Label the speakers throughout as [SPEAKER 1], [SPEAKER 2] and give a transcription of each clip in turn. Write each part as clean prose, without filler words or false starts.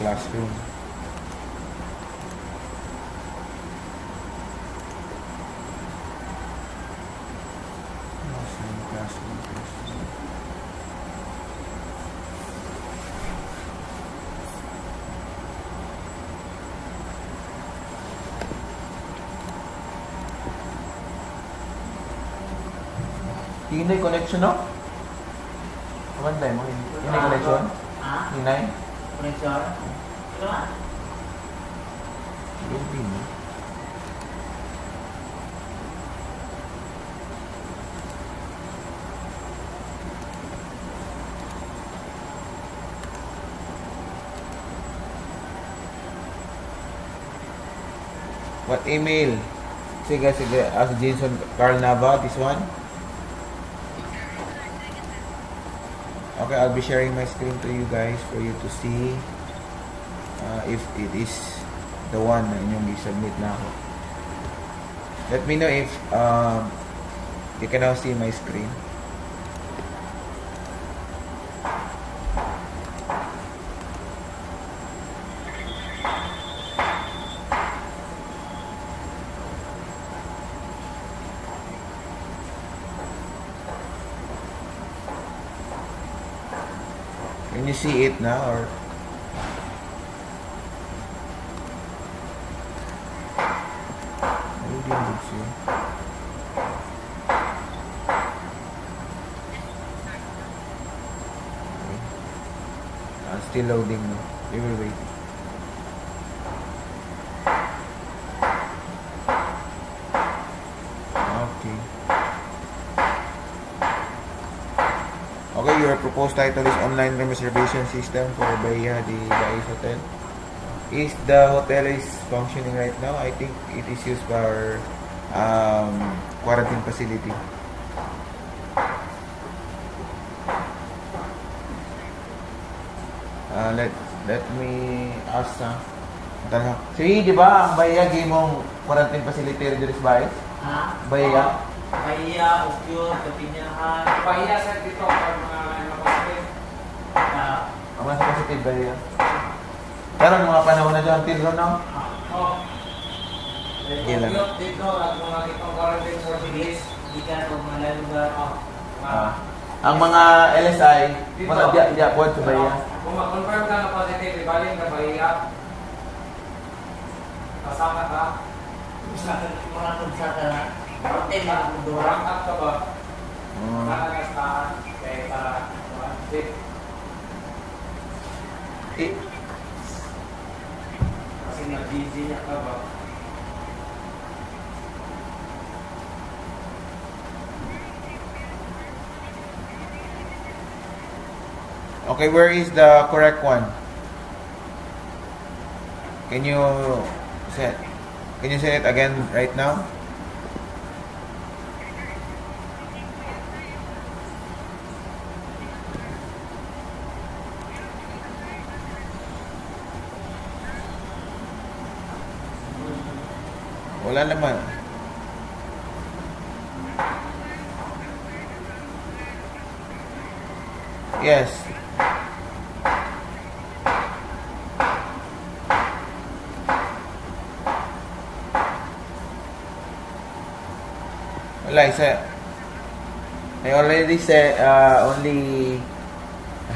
[SPEAKER 1] classroom.
[SPEAKER 2] Hinay connection, no? Kamantay mo, hinay connection? Hinay?
[SPEAKER 3] Connection? Ito nga?
[SPEAKER 1] Loading, no? What email? Sige, as Jason Carl Nava, this one. Okay, I'll be sharing my screen to you guys for you to see if it is the one na inyong i-submit na ako. Let me know if you can now see my screen. Can you see it now or still loading now. We will wait. Okay. Okay, your proposed title is Online Room Reservation System for Bahia de Bais Hotel. Is the hotel is functioning right now? I think it is used for quarantine facility. Let me ask si, di ba, ang Bahia gimong quarantine facility rin sa Bais?
[SPEAKER 3] Ha?
[SPEAKER 1] Bahia?
[SPEAKER 3] Bahia, Ukyod, Kapinyahan.
[SPEAKER 4] Bahia sa dito para mga positive.
[SPEAKER 1] Ang mga positive Bahia. Pero mga panahon na dyan, Tidro, no?
[SPEAKER 4] Oo.
[SPEAKER 1] Ilan?
[SPEAKER 4] Dito, at mga itong quarantine service.
[SPEAKER 3] Di ka na mga lugar.
[SPEAKER 1] Ang mga LSI, mga diapod sa Bahia.
[SPEAKER 4] Kung ma-confirm ka na positive, ibaling ka Bahia. Kasama ka.
[SPEAKER 3] Mga kunsata na. Hotel na ang
[SPEAKER 4] Durang up ka ba?
[SPEAKER 1] Hmm.
[SPEAKER 4] Nakakastahan. Kaya para safe. Kasi na-busy niya ka ba?
[SPEAKER 1] Okay, where is the correct one? Can you say it again right now? Wala naman. Yes. Wala, I already said only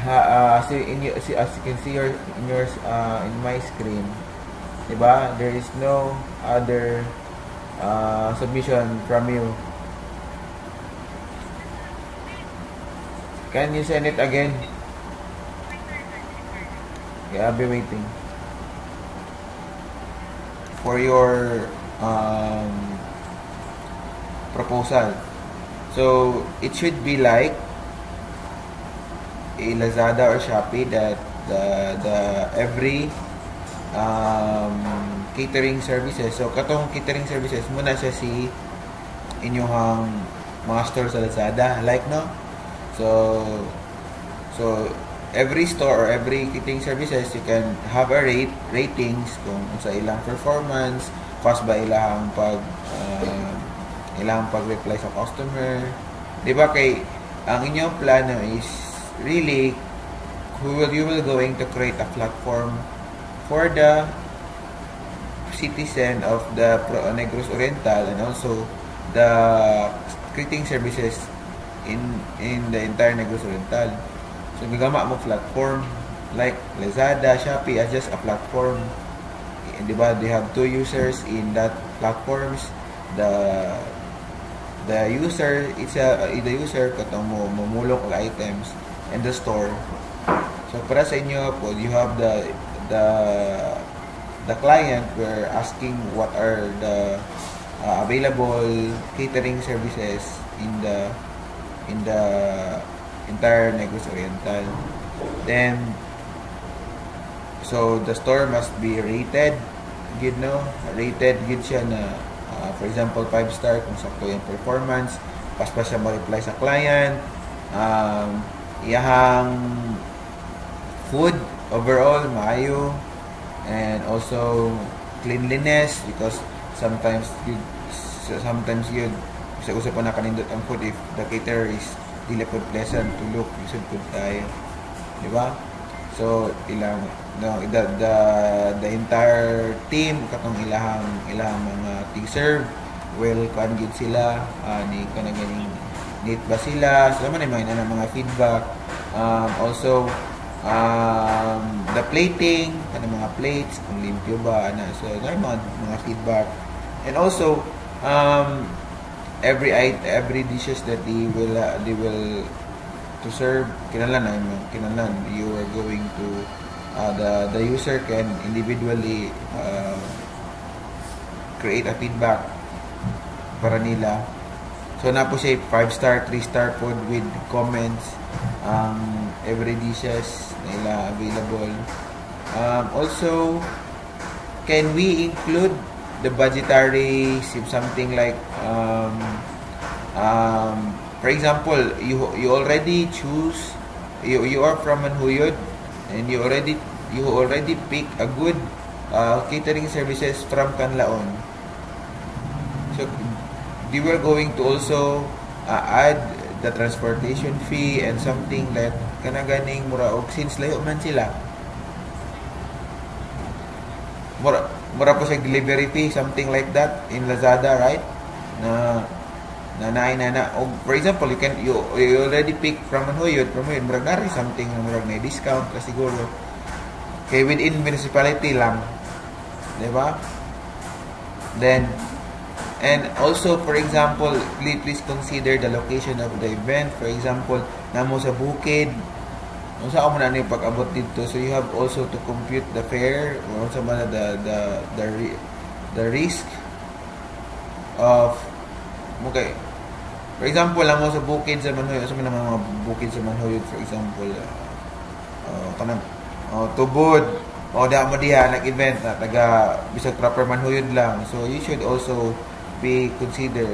[SPEAKER 1] as you can see in my screen, diba? There is no other submission from you. Can you send it again? Yeah, I'll be waiting for your proposal. So it should be like a Lazada or Shopee that the every catering services. So katong catering services muna siya si inyong mga store sa Lazada, like, no? So every store or every catering services, you can have a ratings kung sa ilang performance, fast ba ilang pag-reply sa customer. Diba kay ang inyong plano is really you will going to create a platform for the citizen of the Negros Oriental and also the catering services in the entire Negros Oriental. So gagama mo platform like Lazada, Shopee as just a platform. Di ba? They have two users in that platforms. The user the user katong mo mamulong og items and the store. So para sa inyo po, you have the client were asking what are the available catering services in the entire Negros Oriental. Then so the store must be rated, rated gid siya na for example 5-star kung sakto yung performance, paspas siya ma-reply sa client, iyahang food overall maayo, and also cleanliness because sometimes you usap pa na kanindot ang food if the caterer is dili pod pleasant to look, isod pod tayo, di ba? So the entire team katong ilahang mga serve well kan gid sila ni kanaganing neat ba sila, so man may na mga feedback, also the plating kanang mga plates kung limpyo ba ana, so mga feedback, and also every dishes that they will to serve kinahanglan you are going to the user can individually create a feedback para nila. So na po siya 5-star, 3-star food with comments every dishes na ila available. Also, can we include the budgetary something like for example, you already choose, you are from Manhuyod and you already pick a good catering services from Canlaon. So they were going to also add the transportation fee and something that kanaganing mura og since layo man sila. Mura po sa delivery fee, something like that in Lazada, right? Na for example, you already pick from Manhuyod, murag nari something na murag na discount ka siguro. Okay, within municipality lang. Diba? Then, and also, for example, please consider the location of the event. For example, namo sa bukid, kung saan mo na yung pag-abot dito, so you have also to compute the fare, or sa mga the risk of, okay, for example, lang mo sa bukid sa Manhuyod, sa mga bukid sa Manhuyod, for example, tubod, o da mo diha nag-event na taga bisag proper Manhuyod lang, so you should also be consider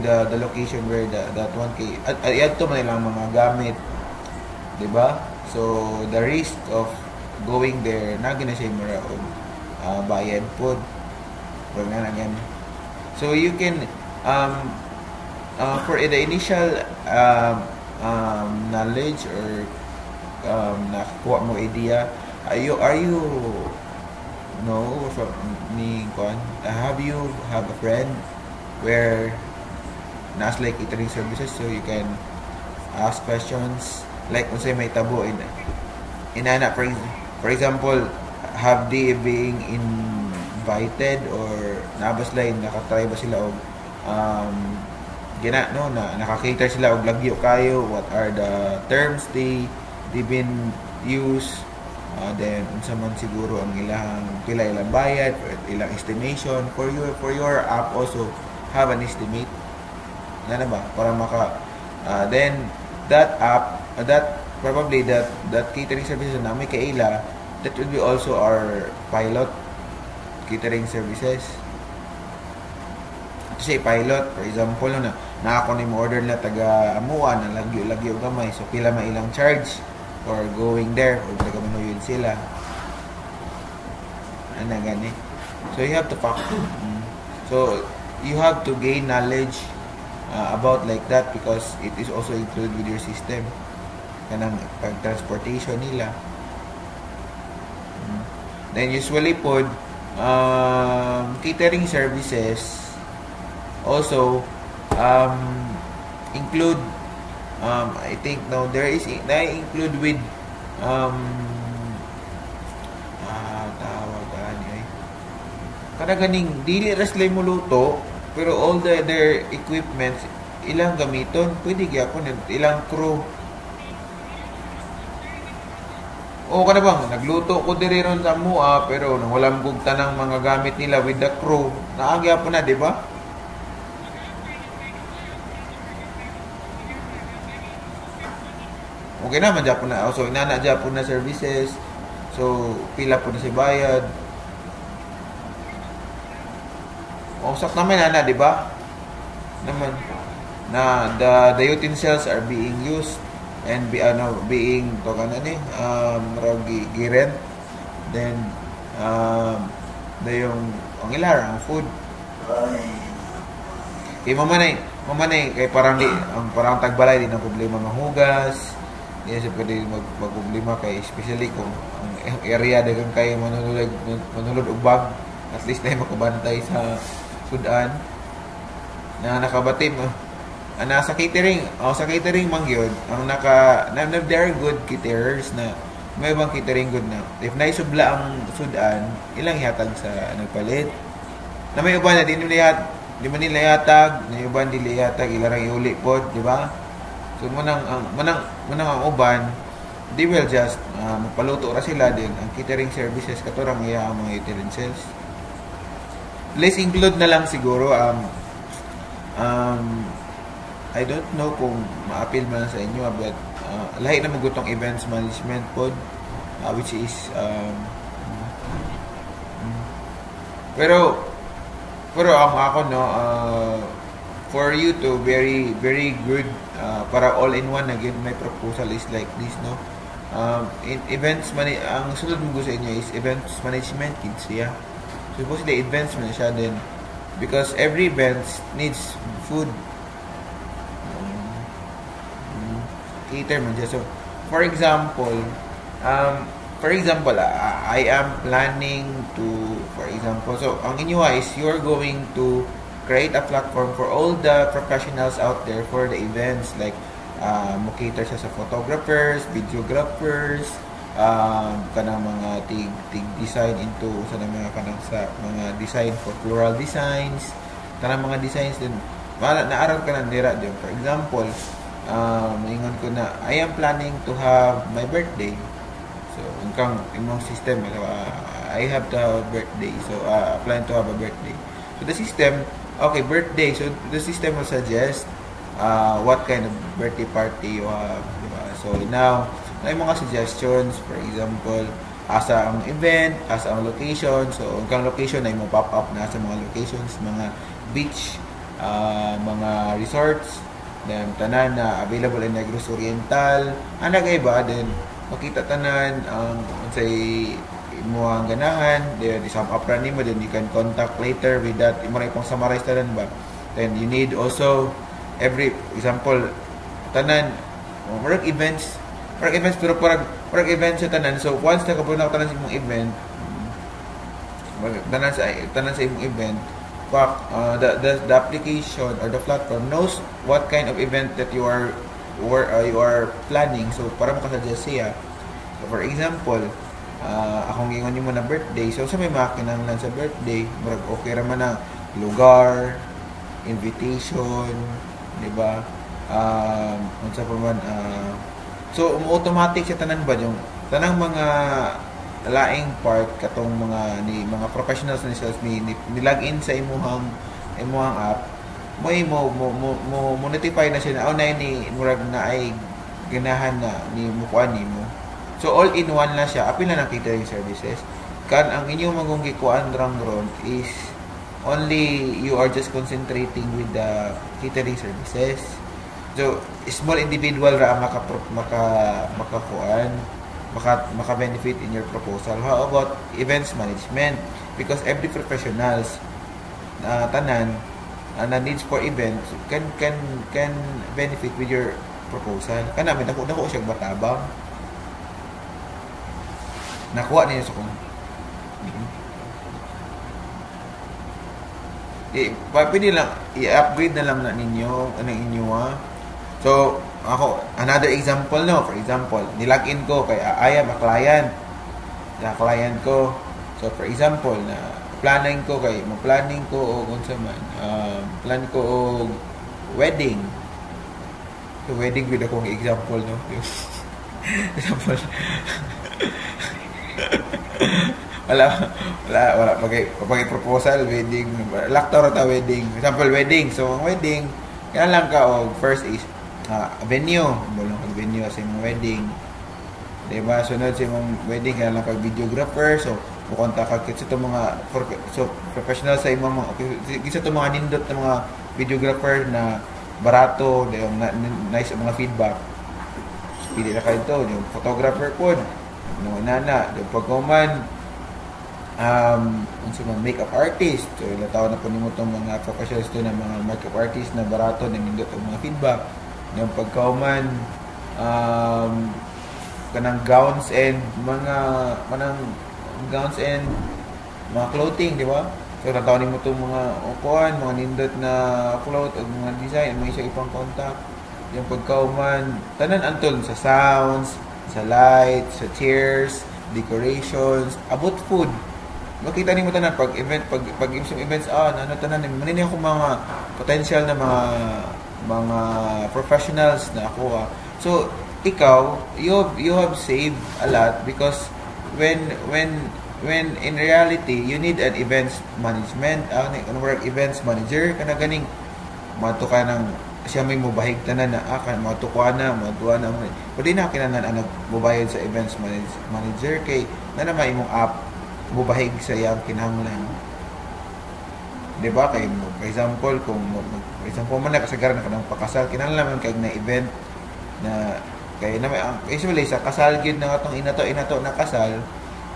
[SPEAKER 1] the location where that 1K add to man lang mga gamit, diba? So the risk of going there na gina siya mura og bayad pod wag na again. So you can for the initial knowledge or nakuha mo idea, are you from ni Kwan, have a friend where nas like catering services, so you can ask questions like kung say may tabo inana for example, have they being invited or nabas line nakatry ba sila og nakakater sila og lagyo kayo, what are the terms they've been used, then unsa man siguro ang ilang pila ilang bayad, ilang estimation for your app, also have an estimate na ba para maka then that app that probably that catering services na may kaila, that will be also our pilot catering services. Kasi pilot, for example, ako ni mo order na taga amuan na lagyo gamay, so pila may ilang charge for going there or taga Manhuyod sila ana gani. So you have to factor, so you have to gain knowledge about like that because it is also included with your system kanang pag transportation nila. Then usually po catering services also include I think no there is na include with tawag ani kada ganing dili ra sila muluto pero all the other equipments ilang gamiton pwede gyapon ilang crew. O kada bang nagluto ko diri ron sa mua pero nang walang gugta ng mga gamit nila with the crew naagya po na di ba? Okay naman Japon na. So inana Japon na services. So pila po na si bayad. Usak naman na, di ba? Naman na the utensils are being used and being to kanani ragi then yung ang ilar ang food mamanay kay parang tagbalay din ang problema ng hugas di sa pwede magproblema kay especially kung ang area dagang kay manulod og bag at least na makabantay sa sudan na nakabatim sa catering man gyud ang they're good caterers na may ibang catering good na if naisubla ang sudan ilang ihatag sa nagpalit na may uban na di man nila ihatag na uban dili ihatag ilarang iuli pod di ba so manang ang uban they will just magpaluto ra sila din ang catering services katurang iya ang mga utensils. Let's include na lang siguro I don't know kung ma-appeal man sa inyo but lahi na magutong events management pod which is pero ang ako no for you to very very good para all in one again my proposal is like this no in events ang sunod mo sa inyo is events management kids yeah supposedly events man siya din because every events needs food cater man siya. So for example I am planning to for example so ang inyo is you're going to create a platform for all the professionals out there for the events like mo cater siya sa photographers, videographers, kanang mga tig design into sa mga kanang sa mga design for floral designs kanang mga designs din naaral ka nang dira din for example maingon ko na I am planning to have my birthday so kung imong system I have to have a birthday so plan to have a birthday so the system okay birthday so the system will suggest what kind of birthday party you have diba? So now may mga suggestions for example asa ang event asa ang location so ang location ay mo pop up na sa mga locations mga beach mga resorts then tanan na available in Negros Oriental ana kay ba then makita tanan ang say imo ang ganahan then isam up ra nimo then you can contact later with that imo ra pang summarize tanan ba then you need also every example tanan work events pero parang events sa tanan so once nakapuno tanan sa imong event tanan sa imong event the application or the platform knows what kind of event that you are planning so para makasuggest siya so for example akong ingon mo na birthday so sa may makinahanglan sa birthday murag okay ra man ang lugar invitation di ba unsa pa man so automatic sa tanan ba yung tanang mga laing part katong mga professionals ni sales ni login sa imuhang app mo notify na siya na na ni murag na ay ganahan na ni mukuan nimo so all in one na siya apil na ng catering services kan ang inyong magungikuan ron is only you are just concentrating with the catering services so small individual ra ang maka-benefit in your proposal. How about events management? Because every professionals tanan na needs for events can benefit with your proposal. Kana may dako siya batabang. Nakuha niyo sa kung Pwede lang, i-upgrade na lang na ninyo, ang inyo So, ako, another example no, for example, nilagin ko kay I am a client. Na client ko. So, for example, na planning ko o kung sa man, plan ko o wedding. So, wedding with akong example, no? Example. wala pag proposal wedding laktor ta wedding example wedding so ang wedding kaya lang ka og first is venue bulong kag venue sa imong wedding diba sunod sa imong wedding kaya lang kag videographer so mukontak ka sa itong mga professional sa imong kisa itong mga nindot na mga videographer na barato yung nice mga feedback pili na kayo ito yung photographer po no nana yung pagkuman makeup artist so ilang taon na po nimo itong mga professionals to na mga makeup artist na barato na nindot ang mga feedback yung pagkauman kanang gowns and mga clothing di ba so ilang taon nimo itong mga upuan mga nindot na cloth o mga design may isa ipang contact yung pagkauman tanan antol sa sounds sa lights sa chairs decorations about food makita nimo tanan pag events ano tanan manini ako mga potential na mga professionals na ako so ikaw you have saved a lot because when in reality you need an events management work events manager kana ganing mato ka ng siya may mubahig tanan na kan matukuha na pwede na kinanan ang nagbubayad sa events manager kay na naman imong app mubahig sa iyang kinahanglan. Diba? Kay for example, kung man nakasagaran na kanang pakasal, kinahanglan man kay na event na kay na usually sa kasal gyud na atong inato na kasal,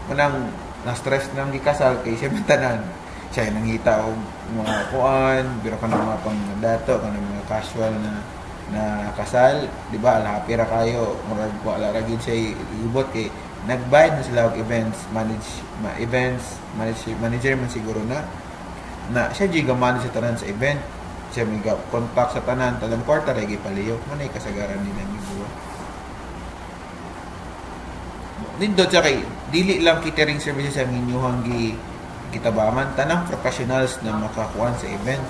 [SPEAKER 1] manang na-stress nang gikasal kay siya tanan. Siya nangita og mga kuan, biro kanang mga pangdato, kanang mga casual na kasal, di ba? Happy ra kayo, murag wala ra gyud siya ibot kay nagbayad na sila og events manager man siguro na siya giga manage sa tanan sa event siya may contact sa tanan kwarta ra gipaliyo manay kasagaran nila ni buwa nindot sa kay dili lang catering services ang inyong gitabangan tanang professionals na makakuan sa event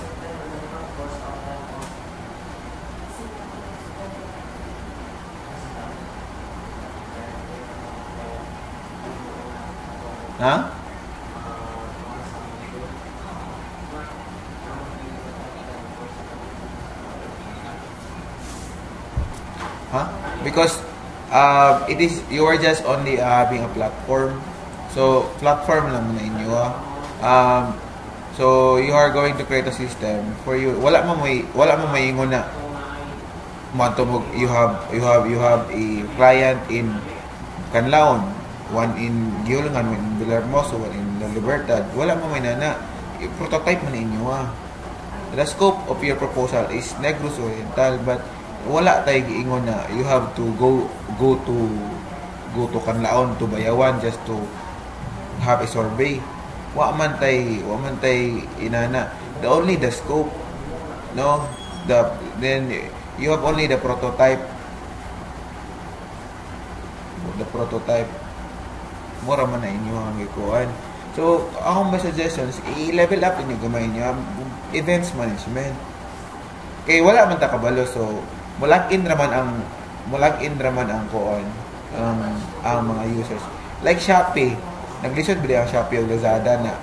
[SPEAKER 1] ha? Because it is you are just only having a platform. So platform lang muna inyo. So you are going to create a system for you. Wala mo maingon na matubog you have a client in Canlaon. One in Giulangan, one in Villarmoso, one in La Libertad. Wala mo may nana. Prototype man inyo The scope of your proposal is Negros Oriental, but wala tayo giingon na you have to go to Canlaon, to Bayawan just to have a survey. Wa man tay inana. Only the scope, no? Then you have only the prototype. Mura man na inyo ang ikuan. So, akong may suggestions, i-level up inyo gamay nyo events management. Kaya wala man ta kabalo, so mulak-in raman ang kuan ang mga users. Like Shopee, naglisod ba ang Shopee o Lazada na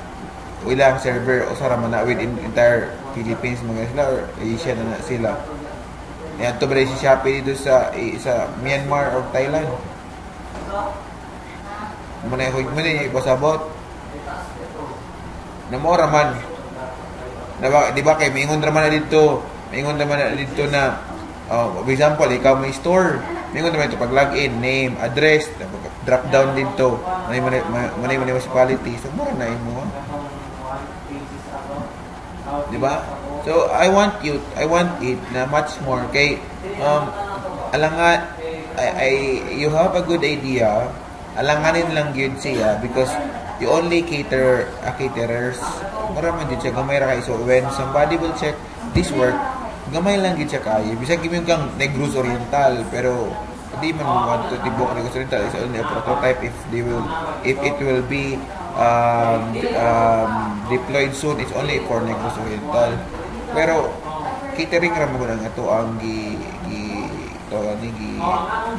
[SPEAKER 1] ilang server o sara man na within entire Philippines mga sila or Asia na sila. Yan to ba si Shopee dito sa Myanmar o Thailand? Muna yung ipasabot na mora man di ba kay maingon raman na dito na for example ikaw may store maingon naman ito pag login name address drop down dito manay municipality so mora na imo di ba so I want it na much more kay alangan you have a good idea alanganin lang yun siya because you only caterers. Marami din siya, gamay ra kay. So when somebody will check this work, gamay lang gid siya kay. Bisag gimong kang Negros Oriental, pero di man mo want to tibok Negros Oriental is only a prototype if it will be deployed soon. It's only for Negros Oriental. Pero catering ra mo nang ato ang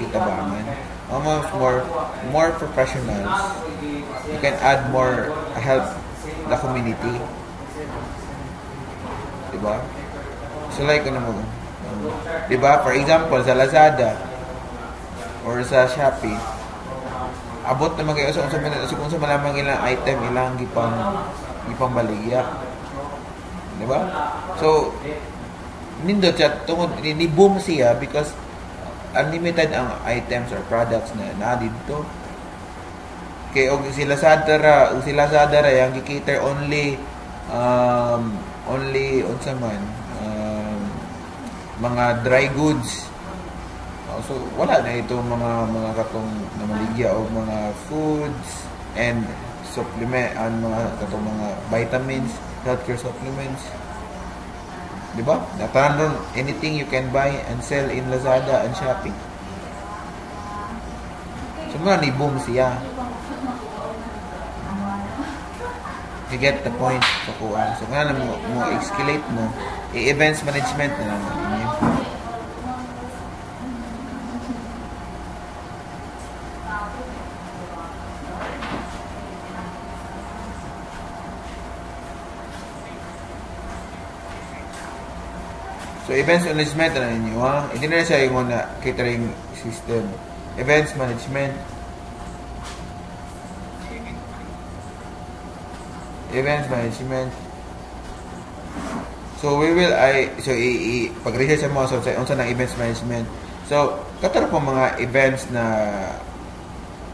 [SPEAKER 1] gitabangan. Almost more professionals. You can add more help the community. Diba? So like ano mo? Diba? For example, sa Lazada or sa Shopee, abot naman kayo kung sa malamang ilang item ilang gipang baligya. Diba? So nindot siya tungod ni boom siya because unlimited ang items or products na dito. Kaya og sila Lazada ra yang gi-cater only unsa man mga dry goods. So wala na ito mga katong namaligya o mga foods and supplement and mga katong mga vitamins, healthcare supplements. Diba? Nataran anything you can buy and sell in Lazada and Shopee. So mga ni-boom siya. You get the point. So kung mo escalate mo, i-events management na naman. So, events management na ninyo, ha? Hindi na siya yung catering system. Events management. Events management. So, pag-research mo sa unsa ng events management. So, katara po mga events na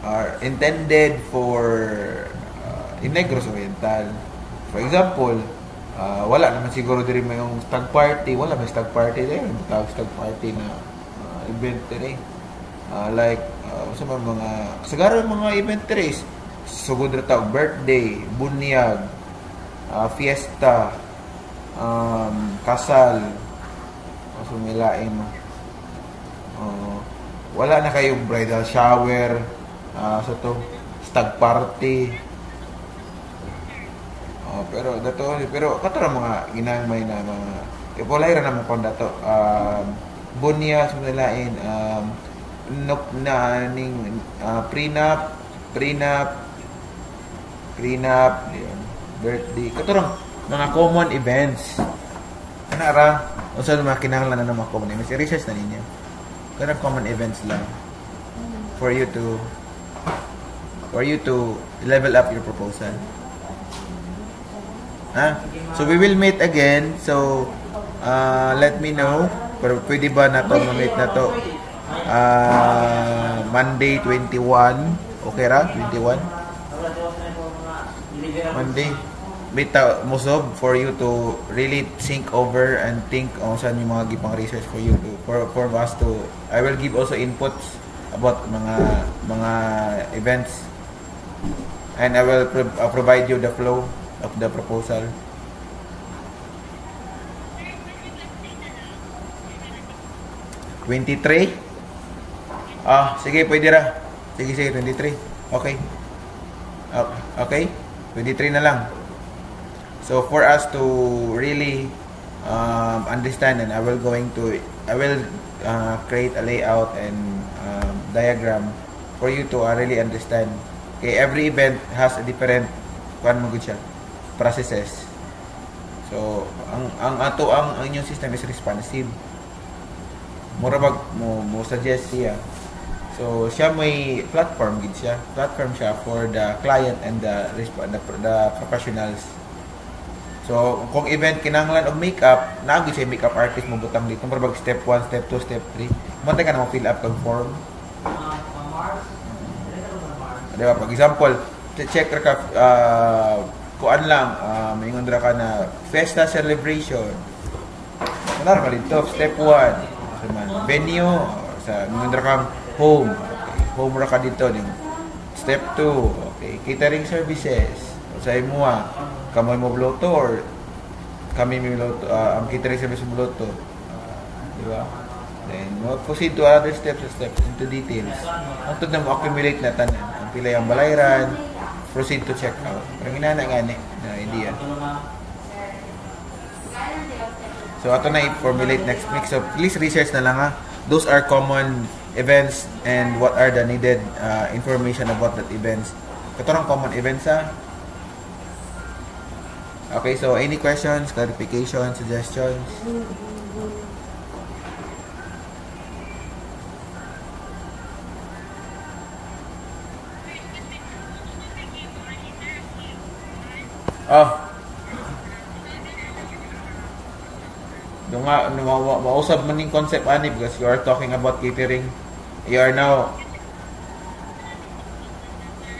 [SPEAKER 1] are intended for in Negros Oriental. For example, wala naman siguro din may yung stag party. Wala may stag party din. Tawag stag party na event din. Sa mga sagara mga event din. Sugod ra tawag birthday, bunyag, fiesta, kasal. So milain. Wala na kayong bridal shower, stag party. Pero katara mga ginamay na mga ipolay ra naman kon dato bunya sumalain prenup birthday katurang mga common events ana ra unsa mga kinahanglan na mga common events i-research na ninyo kana common events lang for you to level up your proposal. So we will meet again. So let me know. Pero pwede ba na to ma-meet na to? Monday 21. Okay ra? 21? Monday. Meet Musob for you to really think over and think on saan yung mga gipang research for you for us to. I will give also inputs about mga events and I will provide you the flow of the proposal. $23? Sige, pwede ra. Sige, 23. Okay. Okay? 23 na lang. So, for us to really understand and I will create a layout and diagram for you to really understand. Okay, every event has a different processes. So, ang inyong system is responsive. Mura mo suggest siya. So, siya may platform gid siya. Platform siya for the client and the professionals. So, kung event kinahanglan og makeup, naagid siya makeup artist mo butang dito. Mura step 1, step 2, step 3. Mantay ka na mo fill up kag form. Diba? Pag example, check ra ka kuan lang maingon ra ka na fiesta celebration. Ano ra dito step 1 venue sa maingon ra ka home. Okay. Home ra ka dito ning step 2 Okay, catering services. Sa imo kamoy mo bloto or kami mi bloto, ang catering service mo bloto. Di ba? Then, we'll proceed to other steps into details. Antod na mo accumulate na tanan. Ang pila yung balayran, proceed to check out. Parang inana nga ni, na idea. So, ato na i-formulate next week. So, please research na lang ha. Those are common events and what are the needed information about that events. Katorang common events ha. Okay, so any questions, clarifications, suggestions? Oh. Mausap man yung concept ani because you are talking about catering. You are now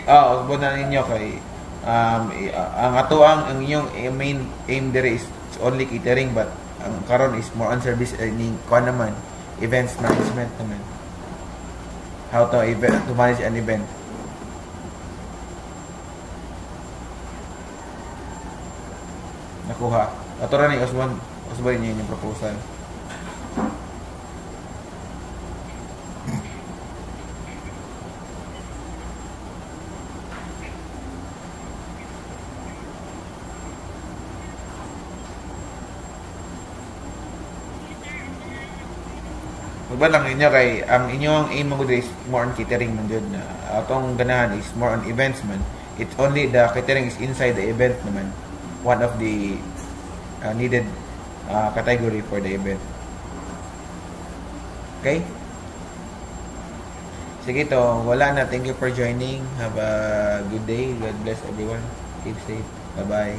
[SPEAKER 1] usbo na ninyo kay ang ato ang inyong main aim there is only catering but ang karon is more on service ni kuan naman events management naman. How to manage an event. Nakuha. Ato ra ni Osman niya yung proposal. Magba lang ninyo kay ang inyong aim mo is more on catering man jud na atong ganahan is more on events man. It's only the catering is inside the event naman. One of the needed category for the event. Okay? Sige to, wala na. Thank you for joining. Have a good day. God bless everyone. Keep safe. Bye-bye.